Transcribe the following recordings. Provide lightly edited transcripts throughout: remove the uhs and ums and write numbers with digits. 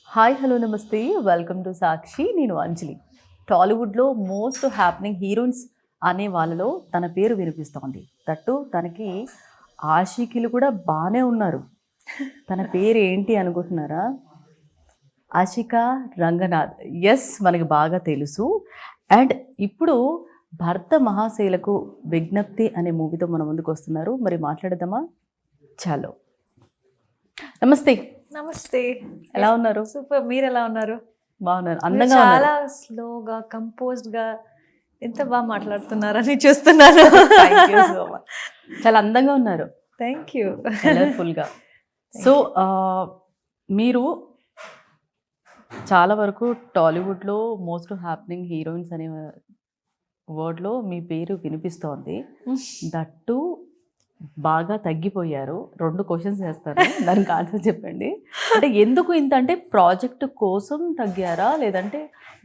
Hi hello నమస్తే welcome to సాక్షి. నేను అంజలి. టాలీవుడ్లో మోస్ట్ హ్యాపెనింగ్ హీరోయిన్స్ అనే వాళ్ళలో తన పేరు వినిపిస్తోంది. దట్టు తనకి ఆషికీలు కూడా బాగానే ఉన్నారు. తన పేరు ఏంటి అనుకుంటున్నారా? ఆషికా రంగనాథ్. ఎస్, మనకి బాగా తెలుసు. అండ్ ఇప్పుడు భర్త మహాశైలకు విజ్ఞప్తి అనే మూవీతో మన ముందుకు వస్తున్నారు. మరి మాట్లాడదామా? చలో. నమస్తే. నమస్తే. ఎలా ఉన్నారు? సూపర్. మీరు ఎలా ఉన్నారు? బాగున్నారు. మీరు అందంగా చాలా ఉన్నారు. స్లోగా కంపోజ్డ్ గా ఎంత బాగా మాట్లాడుతున్నారని చూస్తున్నాను. Thank you so much. చాలా అందంగా ఉన్నారు, థ్యాంక్ యూ. కలర్ఫుల్గా. సో మీరు చాలా వరకు టాలీవుడ్లో మోస్ట్ హ్యాపెనింగ్ హీరోయిన్స్ అనే వర్డ్లో మీ పేరు వినిపిస్తోంది. దట్టు బాగా తగ్గిపోయారు. 2 క్వశ్చన్స్ వేస్తాను, దానికి ఆన్సర్ చెప్పండి. అంటే ఎందుకు ఇంత, అంటే ప్రాజెక్ట్ కోసం తగ్గారా, లేదంటే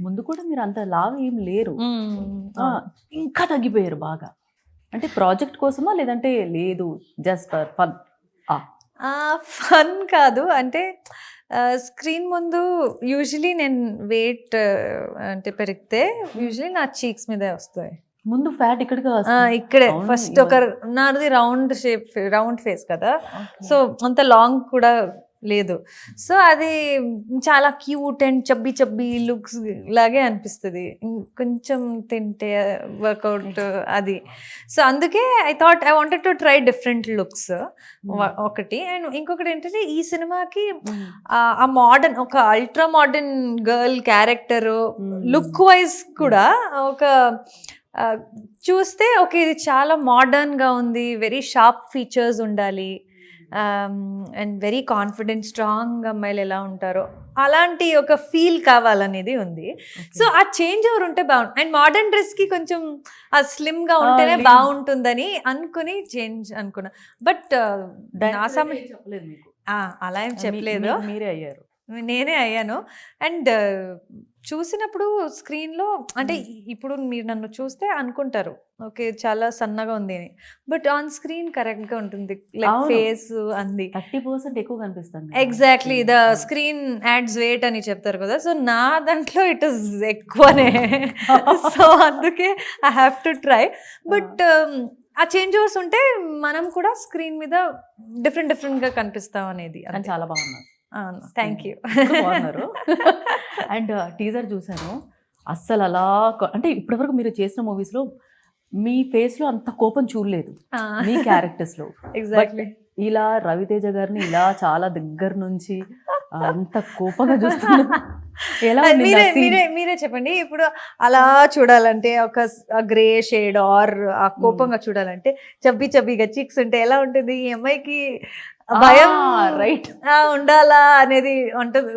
ముందు కూడా మీరు అంత లావు ఏం లేరు, ఇంకా తగ్గిపోయారు బాగా? అంటే ప్రాజెక్ట్ కోసమా, లేదంటే లేదు జస్ట్ ఫర్ ఫన్? ఫన్ కాదు, అంటే స్క్రీన్ ముందు యూజువలీ నేను వెయిట్ అంటే పెరిగితే యూజువలీ నా చీక్స్ మీదే వస్తాయి. ముందు ఫ్యాట్ ఇక్కడికి ఇక్కడే ఫస్ట్ ఒక నాది రౌండ్ ఫేస్ కదా, సో అంత లాంగ్ కూడా లేదు. సో అది చాలా క్యూట్ అండ్ చబ్బీ లుక్స్ లాగే అనిపిస్తుంది కొంచెం తింటే వర్కౌట్ అది. సో అందుకే I wanted to try different looks ఒకటి. అండ్ ఇంకొకటి ఏంటంటే ఈ సినిమాకి ఆ మోడర్న్, ఒక ultra modern girl character look wise కూడా ఒక చూస్తే ఓకే ఇది చాలా మోడర్న్గా ఉంది, వెరీ షార్ప్ ఫీచర్స్ ఉండాలి అండ్ వెరీ కాన్ఫిడెంట్ స్ట్రాంగ్ అమ్మాయిలు ఎలా ఉంటారో అలాంటి ఒక ఫీల్ కావాలనేది ఉంది. సో ఆ చేంజ్ ఓవర్ ఉంటే బాగుంటుంది. అండ్ మోడర్న్ డ్రెస్కి కొంచెం ఆ స్లిమ్గా ఉంటేనే బాగుంటుందని అనుకుని చేంజ్ అనుకున్నా. బట్ నా సమయం అలా ఏం చెప్పలేదు, మీరే అయ్యారు. నేనే అయ్యాను. అండ్ చూసినప్పుడు స్క్రీన్లో అంటే ఇప్పుడు మీరు నన్ను చూస్తే అనుకుంటారు ఓకే చాలా సన్నగా ఉంది అని, బట్ ఆన్ స్క్రీన్ కరెక్ట్గా ఉంటుంది, లైక్ ఫేస్ అంది 30% ఎక్కువ కనిపిస్తుంది. Exactly, the screen adds weight అని చెప్తారు కదా, సో నా దాంట్లో ఇట్ ఇస్ ఎక్కువనే. సో అందుకే I have to try. But ఆ చేంజ్ ఓవర్స్ ఉంటే మనం కూడా స్క్రీన్ మీద డిఫరెంట్గా కనిపిస్తాం అనేది. చాలా బాగున్నారు. Thank you. బాగున్నారు. అండ్ టీజర్ చూసాను, అస్సలు అలా అంటే ఇప్పటివరకు మీరు చేసిన మూవీస్లో మీ ఫేస్లో అంత కోపం చూడలేదు మీ క్యారెక్టర్స్లో. ఎగ్జాక్ట్లీ. ఇలా రవితేజ గారిని ఇలా చాలా దగ్గర నుంచి అంత కోపంగా చూస్తున్నారు. ఎలా మీరే చెప్పండి. ఇప్పుడు అలా చూడాలంటే ఒక గ్రే షేడ్ ఆర్ ఆ కోపంగా చూడాలంటే చబ్బీగా చిక్స్ ఉంటే ఎలా ఉంటుంది? ఈ అమ్మాయికి భయం రైట్ ఉండాలా అనేది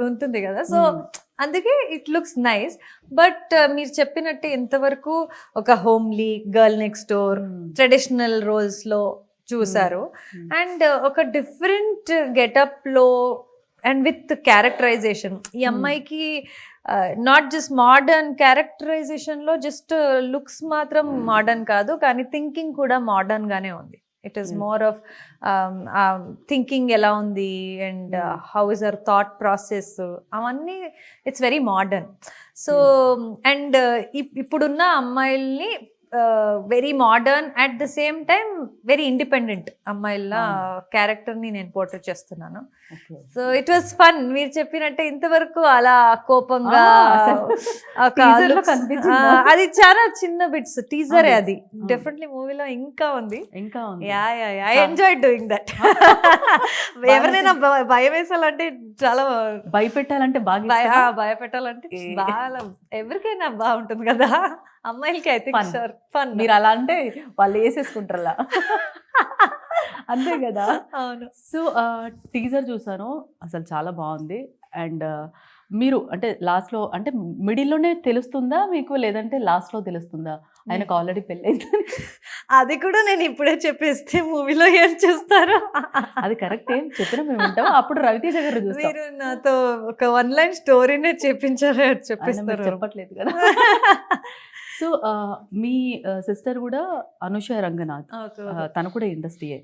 ఉంటుంది కదా. సో అందుకే ఇట్ లుక్స్ నైస్. బట్ మీరు చెప్పినట్టు ఎంతవరకు ఒక homely girl next door traditional రోల్స్లో చూసారు, అండ్ ఒక డిఫరెంట్ గెటప్లో అండ్ విత్ క్యారెక్టరైజేషన్. ఈ అమ్మాయికి నాట్ జస్ట్ మోడర్న్ క్యారెక్టరైజేషన్లో జస్ట్ లుక్స్ మాత్రం మోడర్న్ కాదు, కానీ థింకింగ్ కూడా మోడర్న్గానే ఉంది. It is more of thinking ఎలా ఉంది and how is our thought process, అవన్నీ it's very modern. So and ఇప్పుడున్న అమ్మాయిల్ని very modern at the same time very independent అమ్మాయిల క్యారెక్టర్ని నేను పోర్ట్రేట్ చేస్తున్నాను. So it was fun. మీరు చెప్పినట్టే ఇంతవరకు అలా కోపంగా అది చాలా చిన్న బిట్స్ టీజరే, అది డెఫినెట్లీ మూవీలో ఇంకా ఉంది. I enjoy doing that. ఎవరైనా భయం వేసాలంటే చాలా భయపెట్టాలంటే భయపెట్టాలంటే బాగా ఎవరికైనా బాగుంటుంది కదా, అమ్మాయిలకి ఐ థింక్ ఫన్. మీరు అలా అంటే వాళ్ళు వేసేసుకుంటారు అంతే కదా. అవును. సో టీజర్ చూసాను, అసలు చాలా బాగుంది. అండ్ మీరు అంటే లాస్ట్లో అంటే మిడిల్లోనే తెలుస్తుందా మీకు, లేదంటే లాస్ట్లో తెలుస్తుందా ఆయనకు ఆల్రెడీ పెళ్ళైంది? అది కూడా నేను ఇప్పుడే చెప్పేస్తే మూవీలో ఏం చూస్తారో అది కరెక్ట్. ఏం చెప్పినా మేము వింటాం. అప్పుడు రవితేజ గారు మీరు నాతో ఒక 1 లైన్ స్టోరీనే చెప్పిస్తారు, చెప్పట్లేదు కదా. సో మీ సిస్టర్ కూడా అనుష రంగనాథ్, తను కూడా ఇండస్ట్రీయే.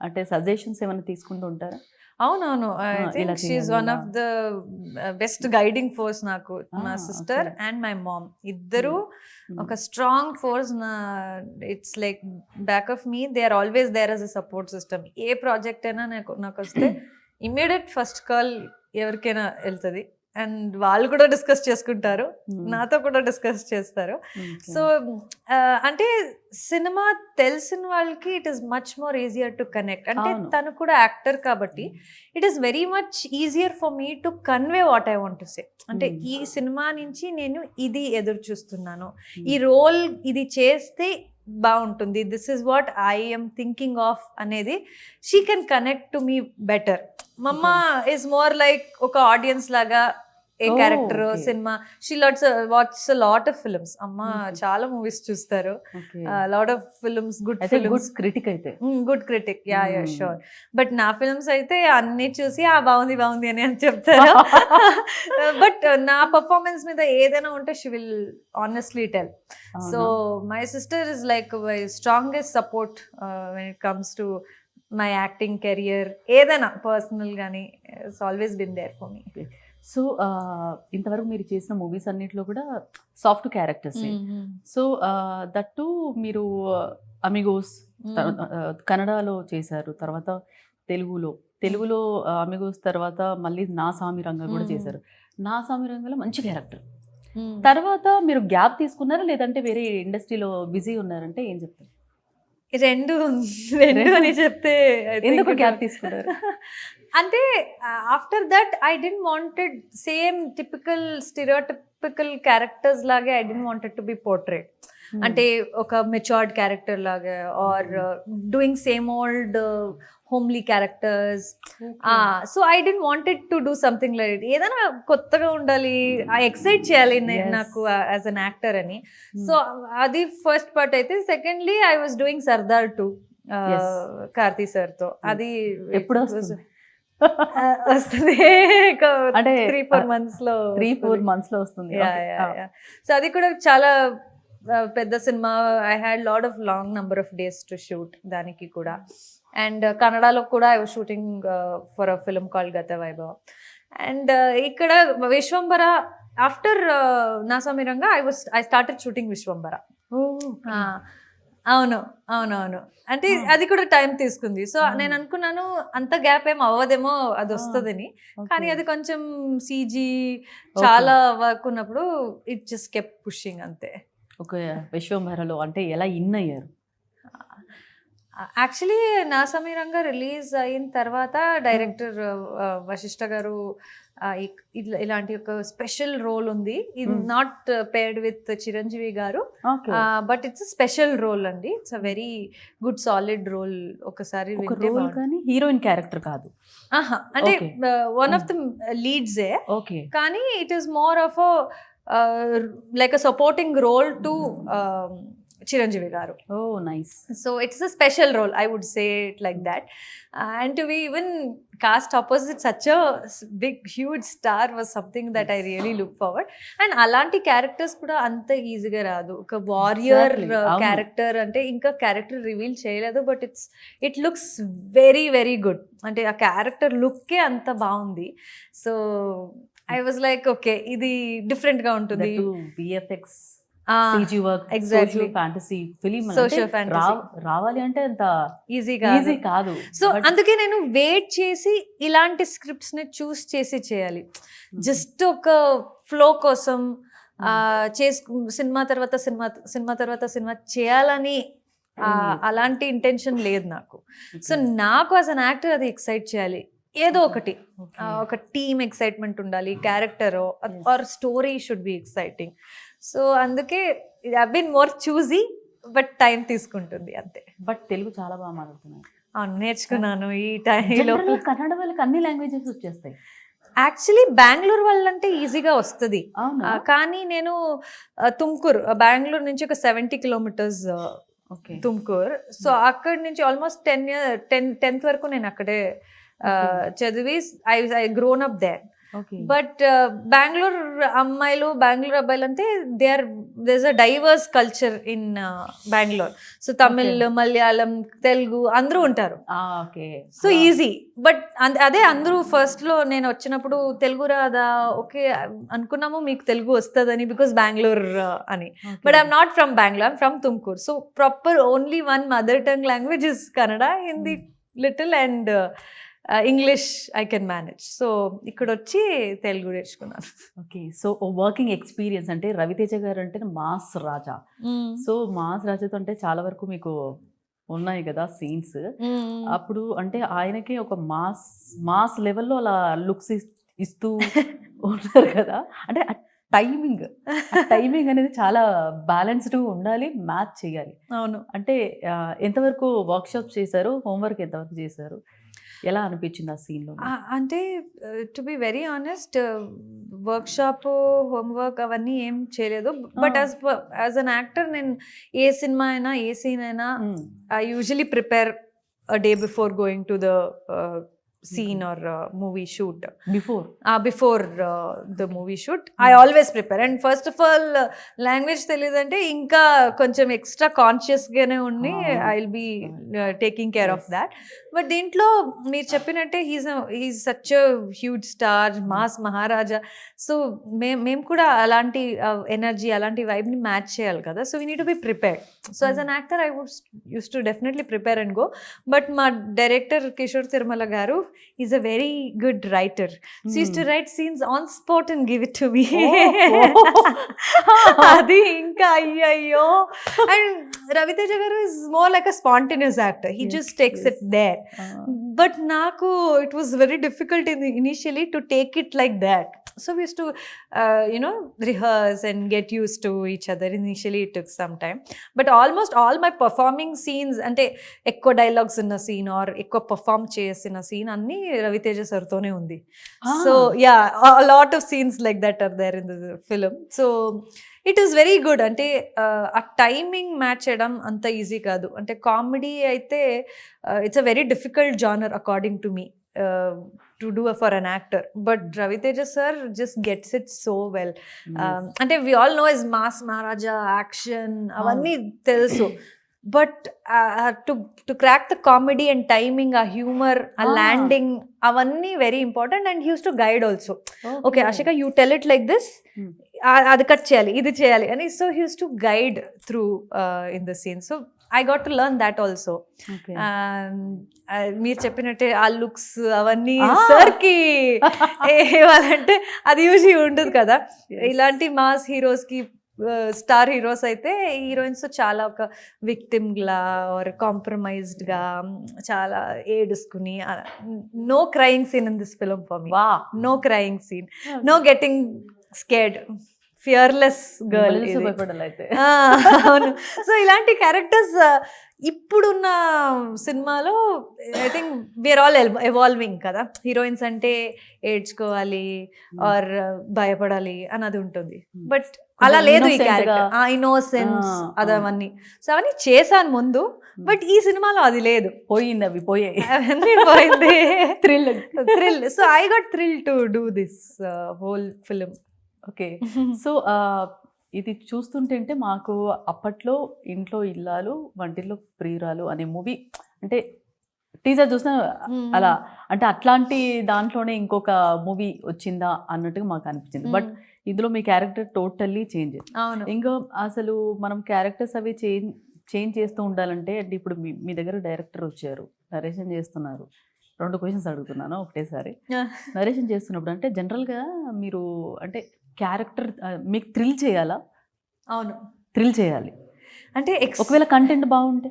అంటే సజెషన్స్ ఏమైనా తీసుకుంటూ ఉంటారా? అవునవును, ఐ ఇలా థింక్ షీఈ్ చేయాలి, వన్ ఇలా. Of the best guiding force నాకు. మా Ah, sister okay. And my mom ఇద్దరు Hmm. ఒక స్ట్రాంగ్ ఫోర్స్. నా it's like back of me, they are always there as a support system. ఏ ప్రాజెక్ట్ అయినా నాకు వస్తే ఇమ్మీడియట్ ఫస్ట్ కాల్ ఎవరికైనా వెళ్తుంది, అండ్ వాళ్ళు కూడా డిస్కస్ చేసుకుంటారు, Hmm. నాతో కూడా డిస్కస్ చేస్తారు. Okay. సో అంటే సినిమా తెలిసిన వాళ్ళకి it is much more easier to connect. అంటే అవును. తను కూడా యాక్టర్ కాబట్టి it is very much easier for me to convey what I want to say. అంటే ఈ సినిమా నుంచి నేను ఇది ఎదురు చూస్తున్నాను, ఈ రోల్ ఇది చేస్తే బాగుంటుంది, this is what I'm thinking of అనేది she can connect to me better. Mamma is more like ఒక ఆడియన్స్ లాగా ఏ క్యారెక్టర్ సినిమా. She watch lot of films. అమ్మ చాలా మూవీస్ చూస్తారు, lot of films, good films, critic అయితే good critic. Yeah sure. But నా films అయితే అన్ని చూసి బాగుంది బాగుంది అని చెప్తారు. బట్ నా పర్ఫార్మెన్స్ మీద ఏదైనా ఉంటే she will honestly tell. So my sister is like my strongest support when it comes to my acting career. ఏదైనా పర్సనల్ కానీ it's always been there for me. So ఇంతవరకు మీరు చేసిన మూవీస్ అన్నిట్లో కూడా సాఫ్ట్ క్యారెక్టర్స్. సో దట్టు మీరు Amigos కన్నడలో చేశారు, తర్వాత తెలుగులో అమిగోస్, తర్వాత మళ్ళీ నా సామిరంగ కూడా చేశారు. నా సామిరంగలో మంచి క్యారెక్టర్. తర్వాత మీరు గ్యాప్ తీసుకున్నారా, లేదంటే వేరే ఇండస్ట్రీలో బిజీ ఉన్నారంటే ఏం చెప్తారు? రెండు అని చెప్తే ఎందుకు గ్యాప్ తీసుకున్నారు? అంటే after that I didn't wanted same typical stereotypical characters లాగే I didn't wanted to be portrait. అంటే ఒక మెచ్యూర్డ్ క్యారెక్టర్ లాగా or doing same old homely characters. So I didn't wanted to do something like it. ఏదైనా కొత్తగా ఉండాలి, excite చేయాలి నాకు as an actor అని. సో అది ఫస్ట్ పార్ట్ అయితే. Secondly I was doing Sardar 2 Karthi సార్తో. అది ఎప్పుడు వస్తుంది? వస్తుంది అంటే 3-4 months లో 3-4 months లో వస్తుంది. సో అది కూడా చాలా పెద్ద cinema. I had lot of long number of days to shoot దానికి కూడా. అండ్ కన్నడలో కూడా I was shooting for a film called గత వైభవ్. అండ్ ఇక్కడ Vishwambhara after Naa Saami Ranga I started shooting Vishwambhara. అవును. అంటే అది కూడా టైం తీసుకుంది. సో నేను అనుకున్నాను అంత గ్యాప్ ఏం అవ్వదేమో, అది వస్తుందని. కానీ అది కొంచెం సీజీ చాలా వర్క్ ఉన్నప్పుడు ఇట్ జస్ట్ కెప్ పుషింగ్ అంతే. ఓకే. విశ్వంభరలో అంటే ఎలా ఇన్ అయ్యారు? యాక్చువల్లీ నా సమీరంగా రిలీజ్ అయిన తర్వాత డైరెక్టర్ వశిష్ఠ గారు ఇలాంటి ఒక స్పెషల్ రోల్ ఉంది, ఇది not paired with Chiranjeevi garu, but it's special role అండి. It's a very good solid role. ఒకసారి హీరోయిన్ క్యారెక్టర్ కాదు, అంటే వన్ ఆఫ్ ద లీడ్సే, కానీ it is more of like a supporting role to Chiranjeevi garu. Oh, nice. So it's a special role, I would say it like that. And to be even cast opposite such a big, huge star was something that I really look forward. And alanti characters kuda anta easy ga raadu. Oka warrior character ante inka character reveal cheyaledu, but it looks very, very good. Ante a character look ke anta baagundi. So I was like, okay, idi different ga untundi. VFX CG work, exactly, social fantasy film రావాలి అంటే అంత easy కాదు. So అందుకే నేను wait చేసి ఇలాంటి scripts ని చూస్ చేసి చేయాలి. జస్ట్ ఒక ఫ్లో కోసం సినిమా తర్వాత సినిమా చేయాలని అలాంటి ఇంటెన్షన్ లేదు నాకు. సో నాకు యాజ్ అన్ యాక్టర్ అది ఎక్సైట్ చేయాలి, ఏదో ఒకటి, ఒక టీమ్ ఎక్సైట్మెంట్ ఉండాలి, character or story should be exciting. So అందుకే I been more choosy, but time తీసుకుంటుంది అంతే. బట్ తెలుగు చాలా బాగా మాట్లాడుతున్నాను. నేర్చుకున్నాను ఈ టైంలో. కన్నడ వాళ్ళకి అన్ని లాంగ్వేజెస్ వచ్చేస్తాయి. యాక్చువల్లీ బెంగళూరు వాళ్ళంటే ఈజీగా వస్తుంది, కానీ నేను తుమ్కూరు, బెంగళూరు నుంచి ఒక 70 kilometers తుమ్కూరు. సో అక్కడి నుంచి ఆల్మోస్ట్ 10th వరకు నేను అక్కడే చదివి I grown up there. Okay. But Bengaluru అమ్మాయిలు బెంగళూరు అబ్బాయిలు అంటే there a diverse culture in Bengaluru. So Tamil, Malayalam, Telugu అందరూ ఉంటారు. ఓకే. So easy. బట్ అదే అందరూ ఫస్ట్ లో నేను వచ్చినప్పుడు తెలుగు రాదా, ఓకే అనుకున్నాము మీకు తెలుగు వస్తుందని, బికాస్ బెంగళూరు అని. But I'm not from Bengaluru, I'm from Tumkur. So proper only one mother tongue language is Kannada, Hindi little and English I can manage. So ఇక్కడ వచ్చి తెలుగు నేర్చుకున్నాను. ఓకే. సో వర్కింగ్ ఎక్స్పీరియన్స్ అంటే రవితేజ గారు అంటే మాస్ రాజా. సో మాస్ రాజాతో అంటే చాలా వరకు మీకు ఉన్నాయి కదా సీన్స్. అప్పుడు అంటే ఆయనకి ఒక మాస్ లెవెల్లో అలా లుక్స్ ఇస్తూ ఉన్నారు కదా. అంటే టైమింగ్ అనేది చాలా బ్యాలెన్స్డ్ ఉండాలి, మ్యాచ్ చేయాలి. అవును. అంటే ఎంతవరకు వర్క్షాప్ చేశారు, హోంవర్క్ ఎంతవరకు చేశారు, ఎలా అనిపించింది ఆ సీన్లో? అంటే to be very honest, workshop, homework అవన్నీ ఏం చేయలేదు. బట్ యాజ్ అన్ యాక్టర్ నేను ఏ సినిమా అయినా ఏ సీన్ అయినా I usually prepare a day before going to the scene or movie shoot. Before the movie shoot I always prepare. And first of all language telidante inka koncham extra conscious gaane unni I'll be taking care of that. But dintlo meer cheppinatte he's such a huge star, mass maharaja. So mem kuda alanti energy, alanti vibe ni match cheyali kada. So we need to be prepared. So as an actor I used to definitely prepare and go. But my director Kishore Tirumala garu is a very good writer. So he used to write scenes on spot and give it to me. Adi inka ayyo. And Raviteja garu is more like a spontaneous actor. He just takes it there. But naku it was very difficult initially to take it like that. So we used to rehearse and get used to each other. Initially it took some time, but almost all my performing scenes ante ekko dialogues in a scene or ekko perform chesina scene anni Raviteja sir tone undi. So yeah, a lot of scenes like that are there in the film. So it is very good. Ante a timing match cheyadam anta easy kaadu. Ante comedy aithe it's a very difficult genre according to me to do for an actor. But Raviteja sir just gets it so well. Ante we all know his mass maharaja action avanni telusu. But to crack the comedy and timing, a humor, a landing, avanni very important. And he used to guide also. Okay Ashika, you tell it like this, adi cut cheyali, idi cheyali, and so he used to guide through in the scene. So I got to learn that also. మీరు చెప్పినట్టే ఆ looks అవన్నీ సార్కి ఏవాలంటే అది UG ఉండదు కదా. ఇలాంటి mass హీరోస్కి, స్టార్ హీరోస్ అయితే హీరోయిన్స్ చాలా ఒక విక్టిమ్ గా ఆర్ కాంప్రమైజ్డ్ గా చాలా ఏడుసుకుని, no crying scene in this film for me. No crying scene, no getting scared, fearless girl. అవును. సో ఇలాంటి క్యారెక్టర్స్ ఇప్పుడున్న సినిమాలో I think we're all evolving కదా. హీరోయిన్స్ అంటే ఏడ్చుకోవాలి ఆర్ భయపడాలి అన్నది ఉంటుంది. బట్ అలా లేదు ఈ క్యారెక్టర్. ఇన్నోసెన్స్ అదవన్నీ. సో అవన్నీ చేశాను ముందు, బట్ ఈ సినిమాలో అది లేదు. పోయింది, అవి పోయాయి, అవన్నీ పోయింది. Thrill. So I got thrill to do this whole film. Okay. So ఇది చూస్తుంటే మాకు అప్పట్లో ఇంట్లో ఇల్లాలు వంటిల్లో ప్రియురాలు అనే మూవీ అంటే టీజర్ చూసిన అలా అంటే అట్లాంటి దాంట్లోనే ఇంకొక మూవీ వచ్చిందా అన్నట్టుగా మాకు అనిపించింది. బట్ ఇందులో మీ క్యారెక్టర్ టోటల్లీ చేంజ్. ఇంకా అసలు మనం క్యారెక్టర్స్ అవి చేంజ్ చేస్తూ ఉండాలంటే అంటే ఇప్పుడు మీ దగ్గర డైరెక్టర్ వచ్చారు, నరేషన్ చేస్తున్నారు. 2 క్వశ్చన్స్ అడుగుతున్నాను ఒకటేసారి. నరేషన్ చేస్తున్నప్పుడు అంటే జనరల్గా మీరు అంటే క్యారెక్టర్ మీకు థ్రిల్ చేయాలా? అవును, థ్రిల్ చేయాలి. అంటే ఒకవేళ కంటెంట్ బాగుంటే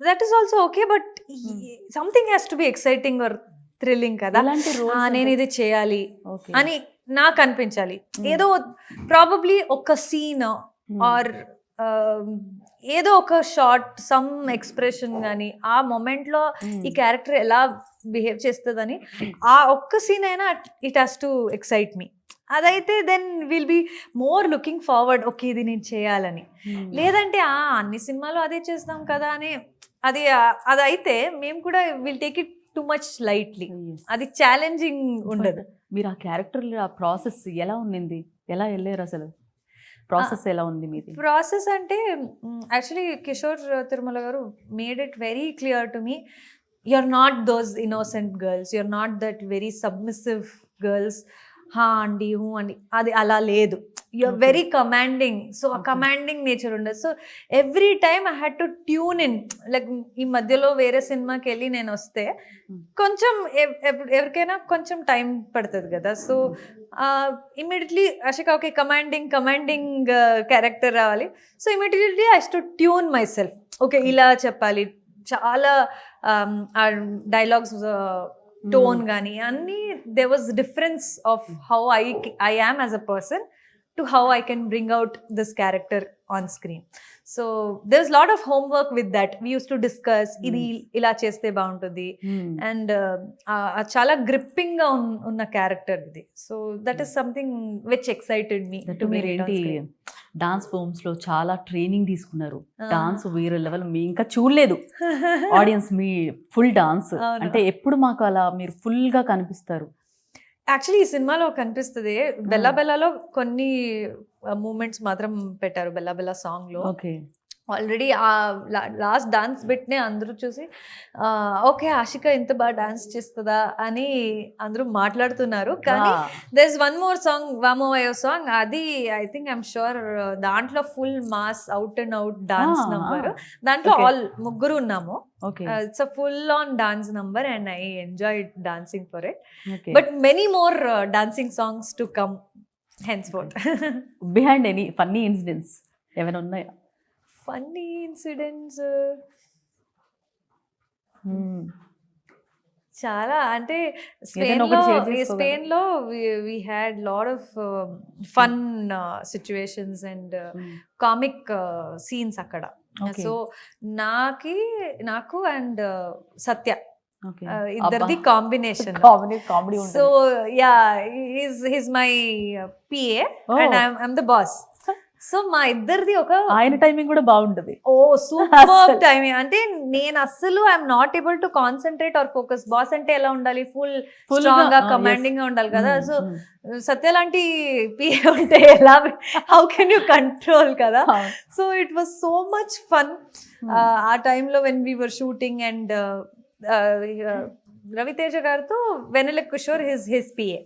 that is also okay, but something has to be exciting or thrilling కదా. నేను ఇది చేయాలి అని నాకు అనిపించాలి. ఏదో ప్రాబబ్లీ ఒక సీన్ ఆర్ ఏదో ఒక షార్ట్, సమ్ ఎక్స్ప్రెషన్ కానీ ఆ మొమెంట్లో ఈ క్యారెక్టర్ ఎలా బిహేవ్ చేస్తుందని ఆ ఒక్క సీన్ అయినా it has to excite me. అదైతే then will be more looking forward, okay ఇది నేను చేయాలని. లేదంటే అన్ని సినిమాలు అదే చేస్తాం కదా అని అది అయితే మేము కూడా will take it too much lightly. Yes. అది ఛాలెంజింగ్ ఉండదు. మీరు ఆ క్యారెక్టర్ ఆ ప్రాసెస్ ఎలా ఉండింది, ఎలా వెళ్ళారు అసలు, ప్రాసెస్ ఎలా ఉంది మీది? ప్రాసెస్ అంటే యాక్చువల్లీ కిషోర్ తిరుమల గారు made it very clear to me, you're not those innocent girls, you're not that very submissive girls, హా అండి హూ అండి, అది అలా లేదు. You're Okay. Very commanding. So ఆ Okay. కమాండింగ్ నేచర్ ఉండదు. So every time I had to tune in. Like ఈ మధ్యలో వేరే సినిమాకి వెళ్ళి నేను వస్తే కొంచెం ఎవరికైనా కొంచెం టైం పడుతుంది కదా. సో ఇమీడియట్లీ అశిక ఓకే కమాండింగ్ క్యారెక్టర్ రావాలి. So immediately I to tune myself. Okay ఇలా చెప్పాలి, చాలా డైలాగ్స్ టోన్ కానీ అన్నీ they was difference of how I am as a person to how I can bring out this character on screen. So there is lot of homework with that. We use to discuss ఇది ఇలా చేస్తే బాగుంటుంది. And చాలా gripping గా ఉన్న character ఇది. So that is something which excited me to me. ఏంటి dance forms లో చాలా ట్రైనింగ్ తీసుకున్నారు, డాన్స్ వేరే లెవెల్. మీ ఇంకా చూడలేదు ఆడియన్స్ మీ ఫుల్ డాన్స్. అంటే ఎప్పుడు మాకు అలా మీరు ఫుల్ గా కనిపిస్తారు? యాక్చువల్లీ ఈ సినిమాలో కనిపిస్తుంది. బెల్లా బెల్లాలో కొన్ని మూమెంట్స్ మాత్రం పెట్టారు. బెల్లా బెల్లా సాంగ్ లో ఓకే. ఆల్రెడీ ఆ లాస్ట్ డాన్స్ బిట్నే అందరూ చూసి ఓకే ఆశిక ఇంత బాగా డాన్స్ చేస్తుందా అని అందరూ మాట్లాడుతున్నారు. కానీ there is one more song, వామోవయో సాంగ్, అది ఐ థింక్ ఐఎమ్ షూర్ దాంట్లో full mass out and out dance number. దాంట్లో ఆల్ ముగ్గురు ఉన్నాము. It's a full on dance number and I enjoyed dancing for it. But many more dancing songs to come henceforth. Behind any funny incidents ఏమైనా ఉన్నాయా? Funny incidents చాలా. అంటే స్పెయిన్లో we had lot of fun situations and comic scenes అక్కడ. So నాకు and Satya ఇద్దరిది combination. So yeah he's my PA and I'm the boss. So మా ఇద్దరిది ఒక ఆయన టైమింగ్ కూడా బాగుంటది. ఓ సూపర్ టైమింగ్. అంటే నేను అస్సలు I'm not able to concentrate or focus. Boss అంటే ఎలా ఉండాలి, ఫుల్ స్ట్రాంగ్ గా కమాండింగ్ గా ఉండాలి కదా. సో సత్య లాంటి పిఏ ఉంటే ఎలా, హౌ కెన్ యూ కంట్రోల్ కదా. So it was so much fun ఆ టైంలో when we were shooting. And Raviteja గారితో Vennela Kishore his PA.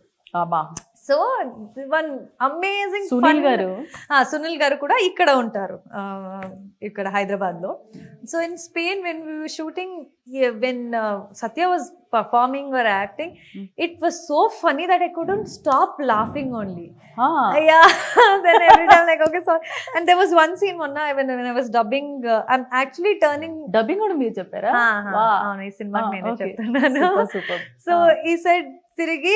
So one amazing Sunil garu కూడా ఇక్కడ ఉంటారు, ఇక్కడ హైదరాబాద్ లో. So in Spain when we were shooting, when Satya was performing or acting, it was so funny that I couldn't stop laughing only. Yeah. Then every time like okay sorry. And there was one scene when I was dubbing, I'm actually turning dubbing odu meer cheppara. Wow, ee cinema nene cheptunnanu. Super. So he said tirigi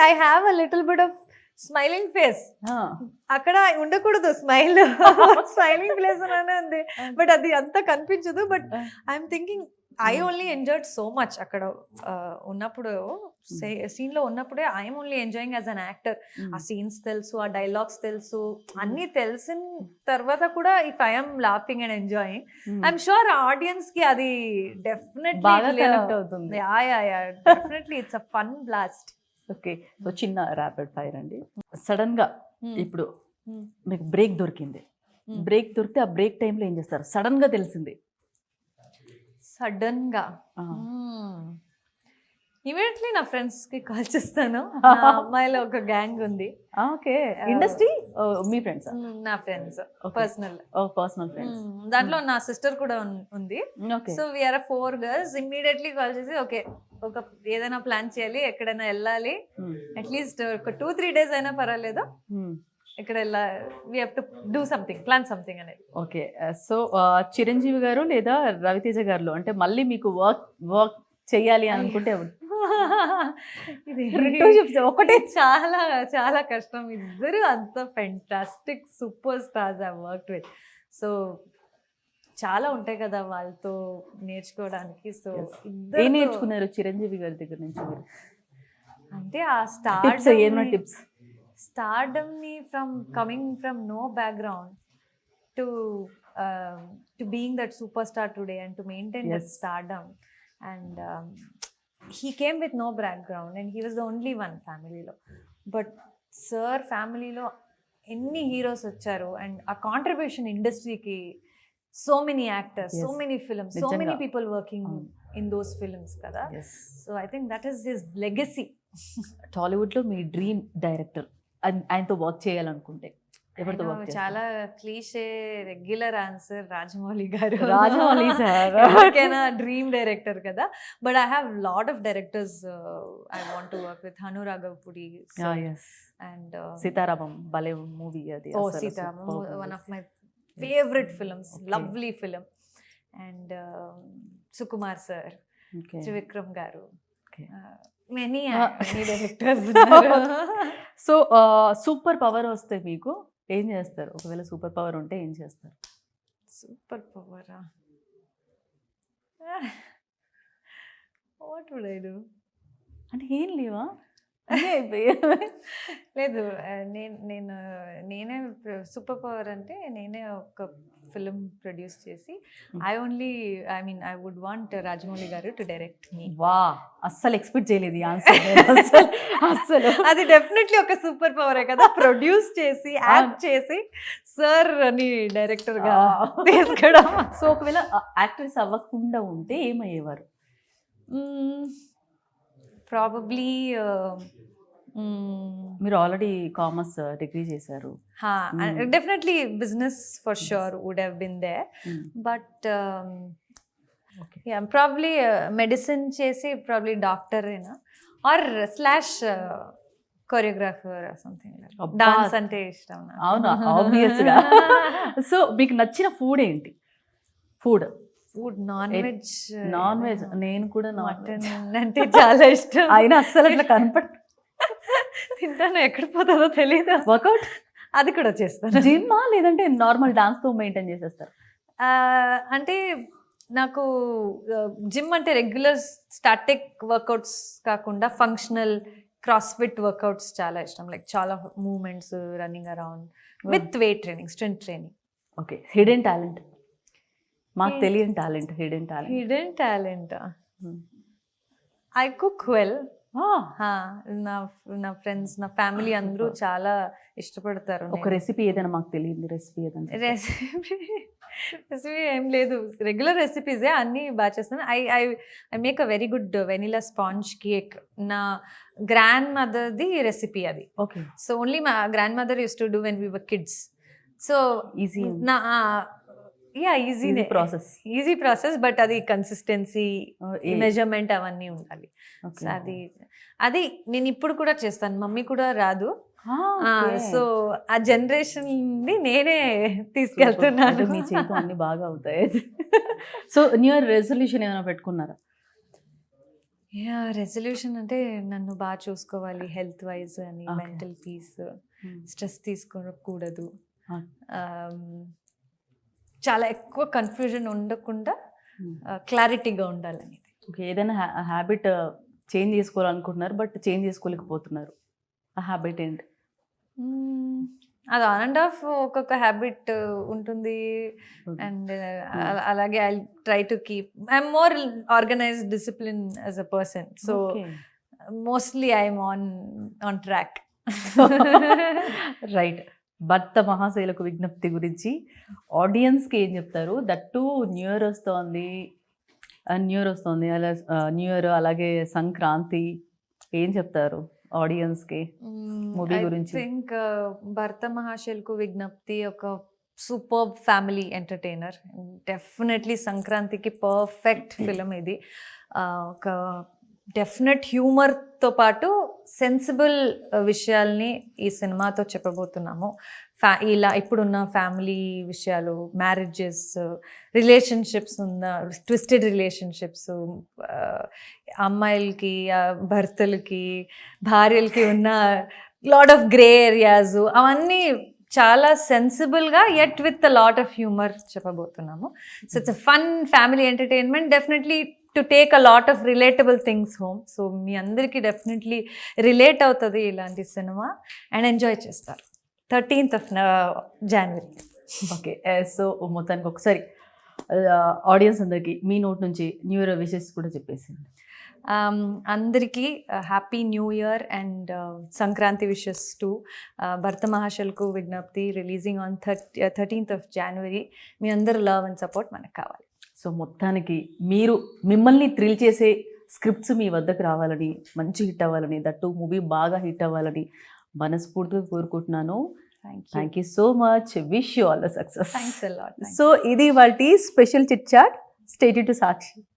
I have a little bit of smiling face. అక్కడ ఉండకూడదు smile, smiling face అని ఉంది, but అది అంతా కనిపించదు. But I'm thinking I only enjoyed so much అక్కడ ఉన్నప్పుడు, scene లో ఉన్నప్పుడే I'm only enjoying as an actor. ఆ సీన్స్ తెలుసు, ఆ డైలాగ్స్ తెలుసు, అన్ని తెలిసిన తర్వాత కూడా if I'm laughing and enjoying, I'm sure audience కి అది డెఫినెట్లీ కనెక్ట్ అవుతుంది. Definitely it's a fun blast. Okay. So చిన్న ర్యాపిడ్ ఫైర్ అండి. సడన్ గా ఇప్పుడు మీకు బ్రేక్ దొరికింది, బ్రేక్ దొరికితే ఆ బ్రేక్ టైంలో ఏం చేస్తారు? సడన్ గా తెలిసింది. సడన్ గా ఇమీడియట్లీ నా ఫ్రెండ్స్ కి కాల్ చేస్తాను. నా అమ్మాయిలో ఒక గ్యాంగ్ ఉంది. ఓకే. ఇండస్ట్రీ మీ ఫ్రెండ్స్? నా ఫ్రెండ్స్, పర్సనల్ ఫ్రెండ్స్. దాంట్లో నా సిస్టర్ కూడా ఉంది. So we're 4 girls. Immediately call చేసి ఓకే ఒక ఏదైనా ప్లాన్ చేయాలి, ఎక్కడైనా వెళ్ళాలి, అట్లీస్ట్ ఒక 2-3 days అయినా పర్వాలేదు, ఇక్కడ we have to do something, plan something అనేది. ఓకే. సో చిరంజీవి గారు లేదా రవితేజ గారు అంటే మళ్ళీ మీకు వర్క్ చేయాలి అని అనుకుంటే ఒకటే చాలా చాలా కష్టం. ఇద్దరు అంత fantastic super stars I worked with. So చాలా ఉంటాయి కదా వాళ్ళతో నేర్చుకోవడానికి. సో ఏం నేర్చుకున్నారు చిరంజీవి గారి దగ్గర నుంచి మీరు? అంటే ఆ స్టార్డమ్ ని from coming from no background to being that super star today and to maintain that stardom. And he came with no background and he was the only one family lo, but sir family lo ఎన్ని heroes వచ్చారు and ఆ contribution ఇండస్ట్రీకి so many actors, so many films, so many people working in those films కదా. So I think that is his legacy. టాలీవుడ్లో మీ dream director, ఆయనతో work చేయాలనుకుంటే ఎవరితో వర్క్ చేస్తారు? చాలా cliché regular answer Rajamouli garu. Rajamouli sir ఎవరికైనా డ్రీమ్ డైరెక్టర్ కదా. But I have lot of directors I want to work with. Hanu Raghavapudi and Sitaramam భలే మూవీ అది. Oh Sitaramam, one of my favourite films, lovely film. And Sukumar sir, Trivikram garu, many directors. So super power వస్తే మీకు ఏం చేస్తారు? ఒకవేళ super power ఉంటే ఏం చేస్తారు? సూపర్ పవరా, వాట్ వుడ్ ఐ డూ? అంటే ఏం లేవా? లేదు, నేనే సూపర్ పవర్ అంటే నేనే ఒక ఫిలిం ప్రొడ్యూస్ చేసి ఐ వుడ్ వాంట్ రాజమౌళి గారు టు డైరెక్ట్ మీ. వా, అస్సలు ఎక్స్పెక్ట్ చేయలేదు ఈ ఆన్సర్. అస్సలు అది డెఫినెట్లీ ఒక సూపర్ పవరే కదా, ప్రొడ్యూస్ చేసి యాక్ట్ చేసి సార్ అని డైరెక్టర్ గా తీసుకోవడం. సో ఒకవేళ యాక్ట్రెస్ అవ్వకుండా ఉంటే ఏమయ్యేవారు? ప్రాబబ్లీ మీరు ఆల్రెడీ కామర్స్ డిగ్రీ చేశారు. Definitely business for sure would have been there. But probably medicine చేసి ప్రాబ్లీ డాక్టర్ అయినా or slash choreographer something. Dance అంటే ఇష్టం. అవునా, ఆబ్వియస్ గా. సో మీకు నచ్చిన ఫుడ్ ఏంటి? Food non veg. Non veg నేను కూడా మటన్ అంటే చాలా ఇష్టం. అయినా అస్సలు అట్లా కనపడ తింటాను, ఎక్కడ పోతుందో తెలియదు. వర్కౌట్ అది కూడా చేస్తాను. జిమ్మా లేదంటే నార్మల్ డాన్స్ తో మెయింటైన్ చేసేస్తారు? అంటే నాకు జిమ్ అంటే రెగ్యులర్ స్టాటిక్ వర్కౌట్స్ కాకుండా ఫంక్షనల్ క్రాస్ఫిట్ వర్కౌట్స్ చాలా ఇష్టం. లైక్ చాలా movements, running around with weight training, strength training. Okay, hidden talent, మాకు తెలియని talent. Hidden talent I cook well. నా ఫ్రెండ్స్, నా ఫ్యామిలీ అందరూ చాలా ఇష్టపడతారు. ఒక రెసిపీ ఏదైనా మాకు తెలియదు, రెసిపీ ఏదైనా? రెసిపీ ఏం లేదు, రెగ్యులర్ రెసిపీసే అన్నీ బాగా చేస్తాను. I make a very good vanilla sponge cake. నా గ్రాండ్ మదర్ది రెసిపీ అది. ఓకే. సో ఓన్లీ మా grand mother use to do when we were kids. So easy easy process, but అది కన్సిస్టెన్సీ, మెజర్మెంట్ అవన్నీ ఉండాలి. అది నేను ఇప్పుడు కూడా చేస్తాను, మమ్మీ కూడా రాదు. సో ఆ జనరేషన్ ని నేనే తీసుకెళ్తున్నాను. మీ చేతితో అన్ని బాగా అవుతాయి. సో న్యూ ఇయర్ రెజల్యూషన్ ఏమైనా పెట్టుకున్నారా? రెజల్యూషన్ అంటే నన్ను బాగా చూసుకోవాలి, హెల్త్ వైజ్ అని, మెంటల్ పీస్, స్ట్రెస్ తీసుకోకూడదు, చాలా ఎక్కువ కన్ఫ్యూజన్ ఉండకుండా క్లారిటీగా ఉండాలనేది. ఓకే, ఏదైనా హ్యాబిట్ చేంజ్ చేసుకోవాలనుకుంటున్నారు బట్ చేంజ్ చేసుకోలేకపోతున్నారు, ఆ హ్యాబిట్ ఏంటి? అది ఆన్ అండ్ ఆఫ్ ఒక్కొక్క హ్యాబిట్ ఉంటుంది. అండ్ అలాగే I try to keep, I'm more organised, discipline as a person. So mostly I'm on track. Right. భర్త మహాశైలకు విజ్ఞప్తి గురించి ఆడియన్స్కి ఏం చెప్తారు? దట్టు న్యూ ఇయర్ వస్తుంది, అలా న్యూ ఇయర్ అలాగే సంక్రాంతి, ఏం చెప్తారు ఆడియన్స్కి మూవీ గురించి? ఐ థింక్ భర్త మహాశైలకు విజ్ఞప్తి ఒక సూపర్ ఫ్యామిలీ ఎంటర్టైనర్. డెఫినెట్లీ సంక్రాంతికి పర్ఫెక్ట్ ఫిలిం ఇది. ఒక డెఫినెట్ హ్యూమర్తో పాటు సెన్సిబుల్ విషయాల్ని ఈ సినిమాతో చెప్పబోతున్నాము. ఇలా ఇప్పుడున్న ఫ్యామిలీ విషయాలు, మ్యారేజెస్, రిలేషన్షిప్స్ ఉన్న ట్విస్టెడ్ రిలేషన్షిప్స్, అమ్మాయిలకి, భర్తలకి, భార్యలకి ఉన్న లాట్ ఆఫ్ గ్రే ఏరియాస్, అవన్నీ చాలా సెన్సిబుల్గా yet with a lot of humour చెప్పబోతున్నాము. So it's a fun family entertainment, definitely to take a lot of relatable things home. So మీ అందరికీ డెఫినెట్లీ రిలేట్ అవుతుంది ఇలాంటి సినిమా అండ్ ఎంజాయ్ చేస్తారు. 13th of January. Okay, so మొత్తానికి ఒకసారి audience అందరికీ మీ note నుంచి న్యూ ఇయర్ విషెస్ కూడా చెప్పేసింది. అందరికీ happy new year and Sankranti wishes to భర్త మహాశల్కు విజ్ఞప్తి, releasing on 13th of January. మీ అందరు లవ్ అండ్ సపోర్ట్ మనకు కావాలి. సో మొత్తానికి మిమ్మల్ని థ్రిల్ చేసే స్క్రిప్ట్స్ మీ వద్దకు రావాలని, మంచి హిట్ అవ్వాలని, దట్టు మూవీ బాగా హిట్ అవ్వాలని మనస్ఫూర్తిగా కోరుకుంటున్నాను. Thank you so much. Wish you all the success. Thanks a lot. So ఇది వాటి special chit chat. Stay tune to Sakshi.